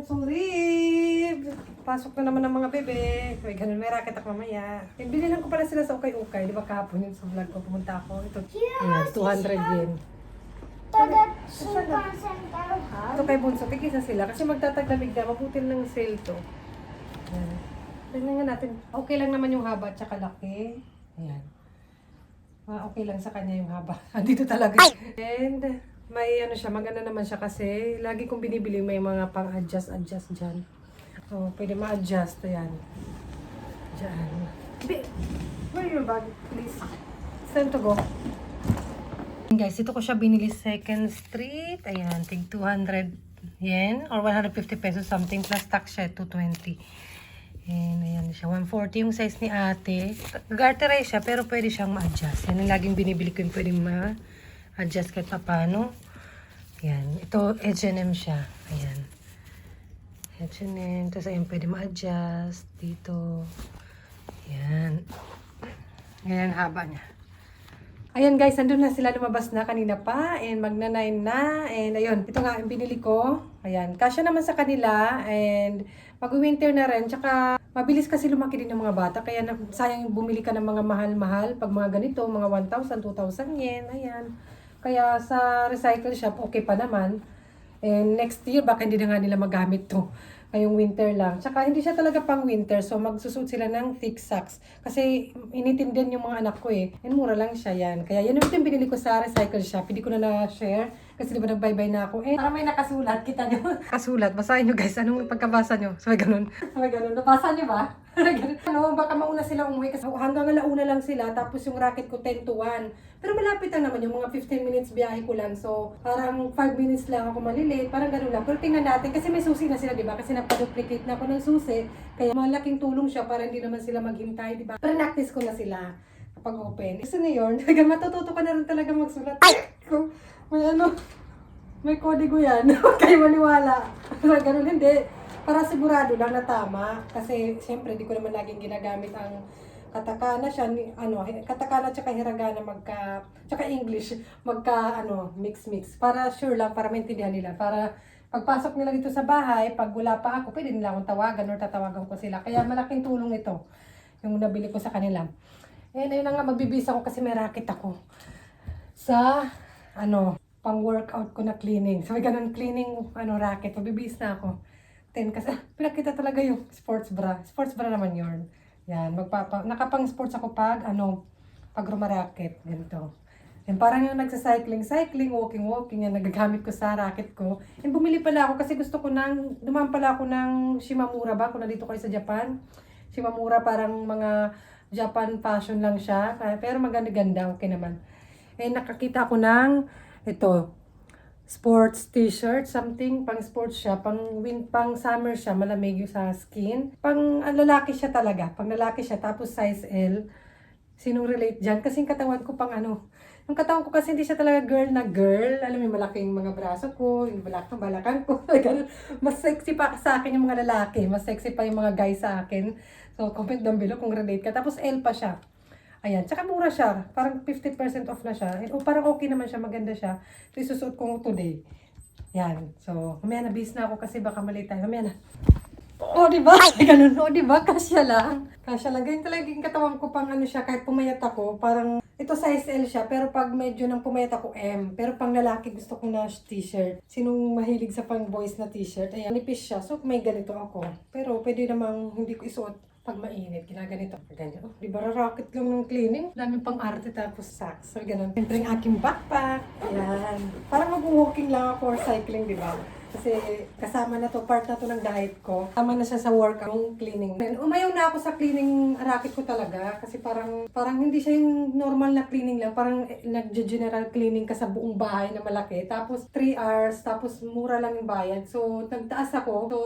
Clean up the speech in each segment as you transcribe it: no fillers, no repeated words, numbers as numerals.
Sulib! Pasok na naman ng mga bebe. May ganun, may racket ako mamaya. Binilan ko pala sila sa ukay-ukay. Di ba kahapon yun sa vlog ko, pumunta ako. Ito, ayan, 200 yen. Ito kay Bunso, tigisa sila. Kasi magtataglamig na, mabuti ng sale to. Ayan. Tignan nga natin. Okay lang naman yung haba at saka laki. Ayan. Okay lang sa kanya yung haba. Dito talaga. And may ano siya, maganda naman siya kasi lagi kong binibili may mga pang-adjust dyan. So, pwede ma-adjust. Ayan. Diyan. Where your bag, please? It's time to go. Guys, ito ko siya binili 2nd Street. Ayan, tig 200 yen or 150 pesos something plus tax siya, 220. And ayan siya, 140 yung size ni ate. Garterized siya pero pwede siyang ma-adjust. Yan yung laging binibili ko yung pwede ma-adjust kahit paano. Ayan, ito H&M siya. Ayan. H&M, tapos ayan pwede ma-adjust dito. Ayan. Ayan haba niya. Ayan guys, andun na sila, lumabas na kanina pa and magna-9 na and ayun, ito nga yung binili ko. Ayan, kasya naman sa kanila and mag-winter na rin, tsaka mabilis kasi lumaki din ng mga bata kaya sayang bumili ka ng mga mahal-mahal pag mga ganito, mga 1,000, 2,000 yen, ayan. Kaya sa recycle shop, okay pa naman. And next year, baka hindi na nga nila magamit to. Ngayong winter lang. Tsaka hindi siya talaga pang winter. So magsusuot sila ng thick socks. Kasi initin din yung mga anak ko eh. And mura lang siya yan. Kaya yan yung binili ko sa recycle shop. Hindi ko na na-share. Kasi diba nag-bye-bye na ako. Eh, para may nakasulat. Kita nyo. Kasulat. Basahin nyo guys. Anong pagkabasa nyo? Sabay ganun. Sabay ganun. Nabasa nyo ba? Ano, baka mauna sila umuwi. Kasi hanggang alauna lang sila. Tapos yung racket ko 10 to 1. Pero malapit lang naman yung mga 15 minutes biyahe ko lang. So, parang 5 minutes lang ako malilate. Parang ganun lang. Pero tingnan natin. Kasi may susi na sila, diba? Kasi napaduplicate na ako ng susi. Kaya malaking tulong siya para hindi naman sila maghintay, diba? Practice ko na sila kapag open. Gusto niyo yun? Matututo ka na rin talaga magsulat. May ano, may kodigo yan. Huwag kayo maniwala. Ganun hindi. Para sigurado lang na tama. Kasi, siyempre, di ko naman laging ginagamit ang katakana siya, katakana tsaka hiragana tsaka English, mix. Para sure lang, para maintindihan nila. Para pagpasok nila dito sa bahay, pag wala pa ako, pwede nila akong tawagan or tatawagan ko sila. Kaya malaking tulong ito, yung nabili ko sa kanila. And ayun na nga, magbibisa ko kasi may racket ako. Sa, pang workout ko na cleaning. So, may ganun cleaning, racket. Magbibis na ako. 10 kasi, pinakita talaga yung sports bra. Sports bra naman yun. Yan, nakapang sports ako pag rumaraket. Ganito. And parang yung nagsa-cycling, walking, yan, nagagamit ko sa racket ko. And bumili pala ako kasi gusto ko dumaan pala ako ng Shimamura ba, kung nandito kayo sa Japan. Shimamura parang mga Japan fashion lang siya. Pero maganda-ganda, okay naman. And nakakita ako ng, sports t-shirt, something pang sports siya, pang summer siya, malamig yung sa skin. Pang lalaki siya talaga, pang lalaki siya, tapos size L. Sinong relate dyan? Kasi yung katawan ko yung katawan ko kasi hindi siya talaga girl na girl. Alam mo, malaking mga braso ko, yung balakan ko. Mas sexy pa sa akin yung mga lalaki, mas sexy pa yung mga guys sa akin. So, comment down below kung relate ka. Tapos L pa siya. Ayan, tsaka mura siya. Parang 50% off na siya. And, parang okay naman siya, maganda siya. So, isusuot ko today. Yan. So, mamaya na bis na ako kasi baka mali tayo. Mamaya na. O, diba? Ganun. O, diba? Kasya lang. Ganyan talaga yung katawan ko pang siya. Kahit pumayat ako, parang ito size L siya. Pero pag medyo nang pumayat ako M. Pero pang lalaki gusto ko na t-shirt. Sinong mahilig sa pang boys na t-shirt? Ayan, nipis siya. So, may ganito ako. Pero pwede namang hindi ko isuot. Pag mainit, ginaganito. Ganyan. Oh, di ba racket lang ng cleaning? Daming pang arte tapos socks. So, ganun. Siyempre yung aking backpack. Ayan. Parang mag-walking lang ako or cycling, di ba? Kasi kasama na to, part na to ng diet ko. Tama na siya sa workout, cleaning. And umayaw na ako sa cleaning racket ko talaga. Kasi parang hindi siya yung normal na cleaning lang. Parang nag-general cleaning ka sa buong bahay na malaki. Tapos 3 hours, tapos mura lang yung bayad. So, nagtaas ako. So,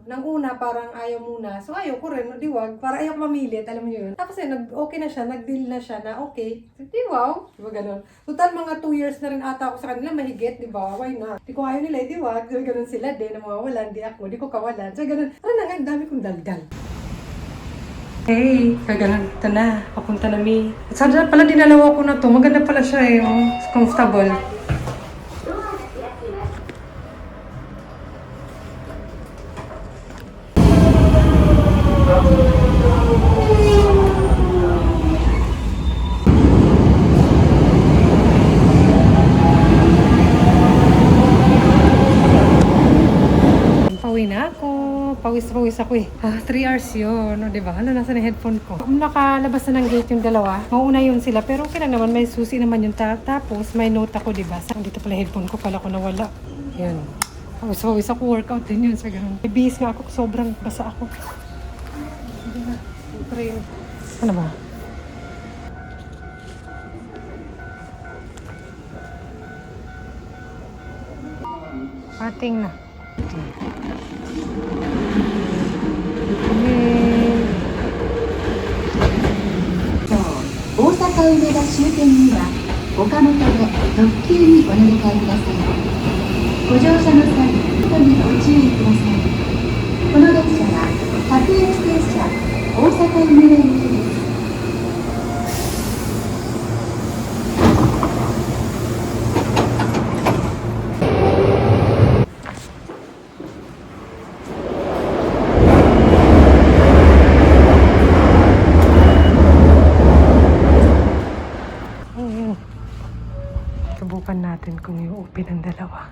nang una, parang ayaw muna. So, ayaw ko rin, diwag. Para ayaw mamilit, alam mo yun. Tapos okay na siya, nag-deal na siya na okay. Di wow, di ba ganun? Total mga 2 years na rin ata ako sa kanila, mahigit, di ba? Why not? Di ko ayaw nila, diwag. Ganun sila din, na mawawalan, di ako, di ko kawalan. So, ganun. Ano na nga, ang dami kong daldal. Hey, kaganon, ito na. Papunta na mi. Sana pala dinalawa ko na to. Maganda pala siya eh. Oh. Comfortable. Pauwi na ako. Pawis ako eh. 3 hours yun. O, diba? Ano, nasa na headphone ko. Nakalabas na ng gate yung dalawa. Mauna yun sila. Pero okay lang naman. May susi naman yung tapos may note ako, diba? Dito pala headphone ko. Kala ko nawala. Yan. Pawis ako. Workout din yun. Sa ganun. May bihis nga ako. Sobrang basa ako. Train. Ano ba? Ating na. 大阪梅田終点には岡本で特急にお乗り換えください。ご乗車の際、外にご注意ください。この列車は各駅停車大阪梅田行きです。Subukan natin kung yung open ang dalawa.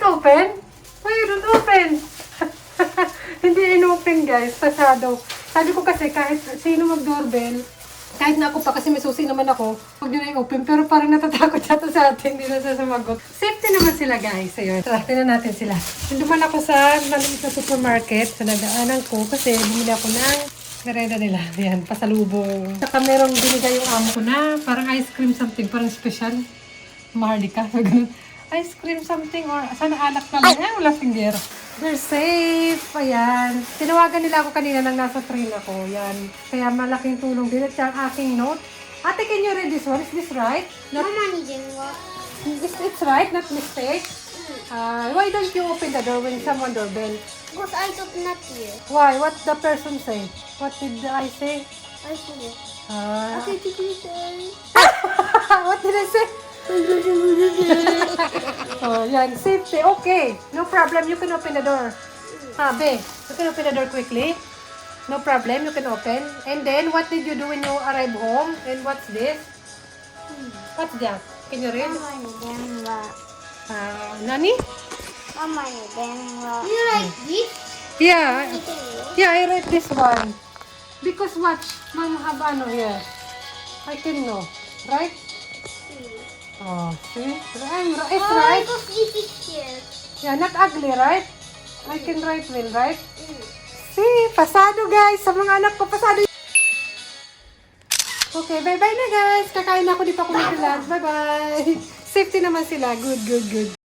Open? Why you don't open? Hindi in-open guys, pasado. Sabi ko kasi kahit sino mag-doorbell, kahit na ako pa kasi may susi naman ako, huwag nyo na i-open. Pero parang natatakot yata sa atin, hindi na siya sumagot. Safety naman sila guys. Ayun, tara, tingnan natin sila. Duman ako sa maliit na supermarket, sa nagdaanan ko, kasi bumili ako ng merenda nila. Ayan, pasalubong. Saka merong binigay yung amo ko na parang ice cream something, parang special. Maharlika, ganun. Ice cream something or sana alak na lang. Eh, wala finger. They're safe. Ayan. Tinawagan nila ako kanina nang nasa train ako. Yan. Kaya malaking tulong din. At yung aking note. Ate, can you read this one? Is this right? Not, Mama didn't what? it's right, not mistake. Why don't you open the door when someone doorbell? Because I thought not here. Why? What the person say? What did I say? I said it. Okay, did you say? what did I say? Oh, yan. Safety. Okay. No problem. You can open the door. Be, you can open the door quickly. No problem. You can open. And then, what did you do when you arrive home? And what's this? What's that? Can you read? Mama didn't what? Nani? Mama didn't what? You like this? Yeah. Yeah, I read this one. Because watch. Mom have ano here. I can know. Right? Oh, see? It's right. Because this is here. Yeah, not ugly, right? I can write well, right? See, pasado guys. Sa mga anak ko, pasado. Okay, bye-bye na guys. Kakain na ako, di pa ako mag-lunch. Bye-bye. Safety naman sila. Good, good, good.